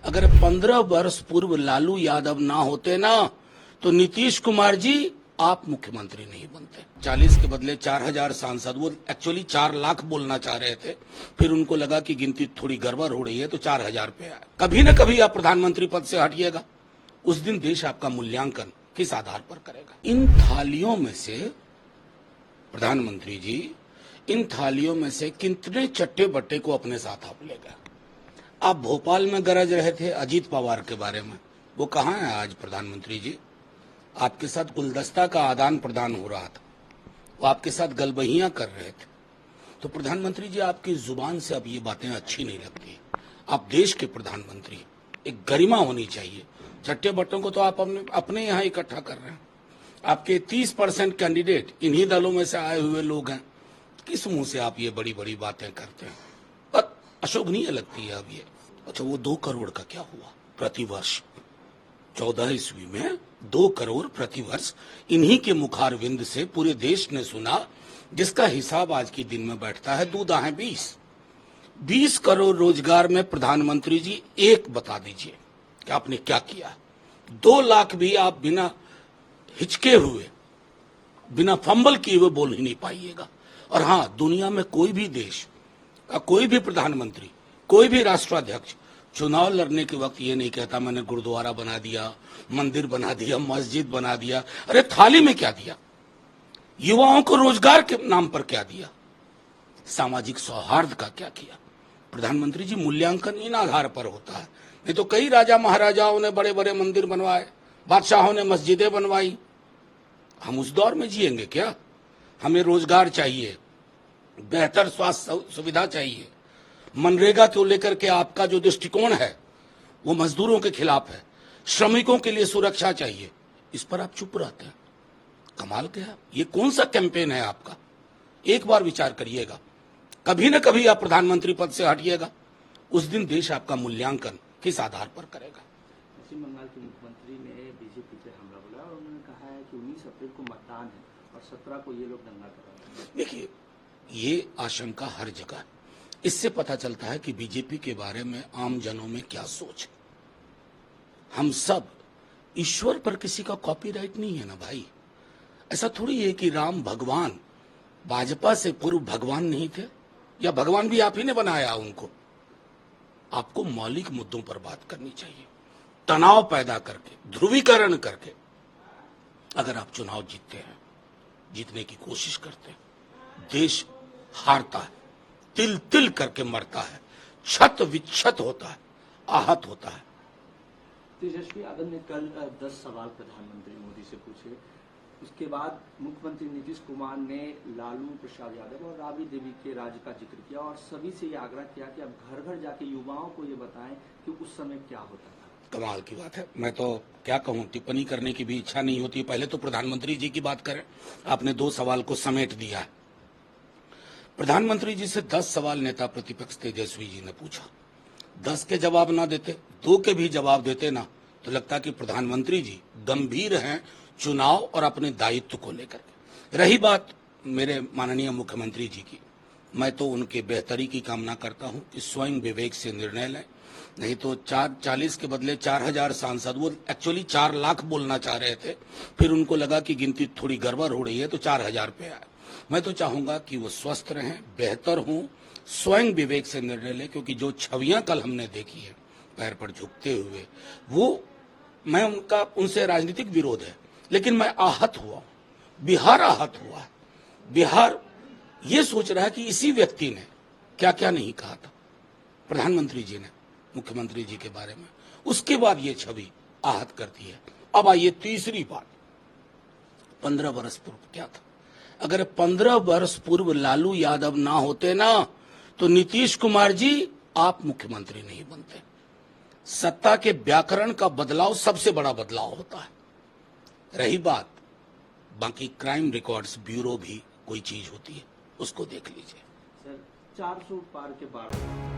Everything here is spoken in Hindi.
अगर 15 वर्ष पूर्व लालू यादव ना होते ना तो नीतीश कुमार जी आप मुख्यमंत्री नहीं बनते। 40 के बदले 4000 सांसद, वो एक्चुअली 4 लाख बोलना चाह रहे थे, फिर उनको लगा कि गिनती थोड़ी गड़बड़ हो रही है तो 4000 पे आए। कभी न कभी आप प्रधानमंत्री पद से हटिएगा, उस दिन देश आपका मूल्यांकन किस आधार पर करेगा। इन थालियों में से प्रधानमंत्री जी, इन थालियों में से कितने चट्टे बट्टे को अपने साथ आप ले गए। आप भोपाल में गरज रहे थे अजीत पवार के बारे में, वो कहाँ है आज प्रधानमंत्री जी। आपके साथ गुलदस्ता का आदान प्रदान हो रहा था, वो आपके साथ गलबहियां कर रहे थे। तो प्रधानमंत्री जी, आपकी जुबान से अब ये बातें अच्छी नहीं लगती। आप देश के प्रधानमंत्री, एक गरिमा होनी चाहिए। चट्टे बट्टों को तो आप अपने यहाँ इकट्ठा कर रहे हैं। आपके 30% कैंडिडेट इन्हीं दलों में से आए हुए लोग हैं। किस मुंह से आप ये बड़ी बड़ी बातें करते हैं, पर अशोभनीय लगती है अब ये। अच्छा, वो 2 करोड़ का क्या हुआ प्रतिवर्ष? 14 ईस्वी में 2 करोड़ प्रतिवर्ष इन्हीं के मुखारविंद से पूरे देश ने सुना, जिसका हिसाब आज के दिन में बैठता है 2 दाहें 20 करोड़ रोजगार में प्रधानमंत्री जी एक बता दीजिए कि आपने क्या किया। 2 लाख भी आप बिना हिचके हुए, बिना फंबल किए हुए बोल ही नहीं पाइएगा। और हाँ, दुनिया में कोई भी देश का कोई भी प्रधानमंत्री, कोई भी राष्ट्राध्यक्ष चुनाव लड़ने के वक्त ये नहीं कहता मैंने गुरुद्वारा बना दिया, मंदिर बना दिया, मस्जिद बना दिया। अरे थाली में क्या दिया, युवाओं को रोजगार के नाम पर क्या दिया, सामाजिक सौहार्द का क्या किया। प्रधानमंत्री जी, मूल्यांकन इन आधार पर होता है। नहीं तो कई राजा महाराजाओं ने बड़े बड़े मंदिर बनवाए, बादशाहों ने मस्जिदें बनवाई। हम उस दौर में जिएंगे क्या? हमें रोजगार चाहिए, बेहतर स्वास्थ्य सुविधा चाहिए। मनरेगा को लेकर के आपका जो दृष्टिकोण है वो मजदूरों के खिलाफ है। श्रमिकों के लिए सुरक्षा चाहिए, इस पर आप चुप रहते हैं। कमाल क्या, ये कौन सा कैंपेन है आपका? एक बार विचार करिएगा, कभी न कभी आप प्रधानमंत्री पद से हटिएगा, उस दिन देश आपका मूल्यांकन किस आधार पर करेगा। पश्चिम बंगाल के मुख्यमंत्री ने बीजेपी पे हमला बोला और उन्होंने कहा है कि 19 अप्रैल को मतदान है और 17 को ये लोग दंगा कर रहे हैं। देखिए, ये आशंका हर जगह है। इससे पता चलता है कि बीजेपी के बारे में आम जनों में क्या सोच है। हम सब, ईश्वर पर किसी का कॉपीराइट नहीं है ना भाई। ऐसा थोड़ी है कि राम भगवान भाजपा से पूर्व भगवान नहीं थे, या भगवान भी आप ही ने बनाया उनको। आपको मौलिक मुद्दों पर बात करनी चाहिए, तनाव पैदा करके, ध्रुवीकरण करके। अगर आप चुनाव जीतते हैं, जीतने की कोशिश करते हैं, देश हारता है, तिल तिल करके मरता है, क्षत विक्षत होता है, आहत होता है। तेजस्वी यादव ने कल 10 सवाल प्रधानमंत्री मोदी से पूछे। उसके बाद मुख्यमंत्री नीतीश कुमार ने लालू प्रसाद यादव और राबड़ी देवी के राज्य का जिक्र किया और सभी से ये आग्रह किया कि अब घर घर जाके युवाओं को ये बताएं कि उस समय क्या होता था। कमाल की बात है। मैं तो क्या कहूं, टिप्पणी करने की भी इच्छा नहीं होती। पहले तो प्रधानमंत्री जी की बात करें। आपने 2 सवाल को समेट दिया है। प्रधानमंत्री जी से 10 सवाल नेता प्रतिपक्ष तेजस्वी जी ने पूछा। 10 के जवाब ना देते, 2 के भी जवाब देते ना, तो लगता कि प्रधानमंत्री जी गंभीर हैं चुनाव और अपने दायित्व को लेकर के। रही बात मेरे माननीय मुख्यमंत्री जी की, मैं तो उनके बेहतरी की कामना करता हूं कि स्वयं विवेक से निर्णय लें। नहीं तो 40 के बदले 4000 सांसद, वो एक्चुअली 4 लाख बोलना चाह रहे थे, फिर उनको लगा कि गिनती थोड़ी गड़बड़ हो रही है तो 4000 पे आए। मैं तो चाहूंगा कि वो स्वस्थ रहें, बेहतर हों, स्वयं विवेक से निर्णय लें। क्योंकि जो छवियां कल हमने देखी है पैर पर झुकते हुए, वो मैं उनसे राजनीतिक विरोध है, लेकिन मैं आहत हुआ। बिहार आहत हुआ है। बिहार ये सोच रहा है कि इसी व्यक्ति ने क्या क्या नहीं कहा था प्रधानमंत्री जी ने मुख्यमंत्री जी के बारे में। उसके बाद ये छवि आहत करती है। अब आइए तीसरी बात, 15 वर्ष पूर्व क्या था। अगर 15 वर्ष पूर्व लालू यादव ना होते ना तो नीतीश कुमार जी आप मुख्यमंत्री नहीं बनते। सत्ता के व्याकरण का बदलाव सबसे बड़ा बदलाव होता है। रही बात, बाकी क्राइम रिकॉर्ड्स ब्यूरो भी कोई चीज होती है, उसको देख लीजिए। सर, 400 पार के बाद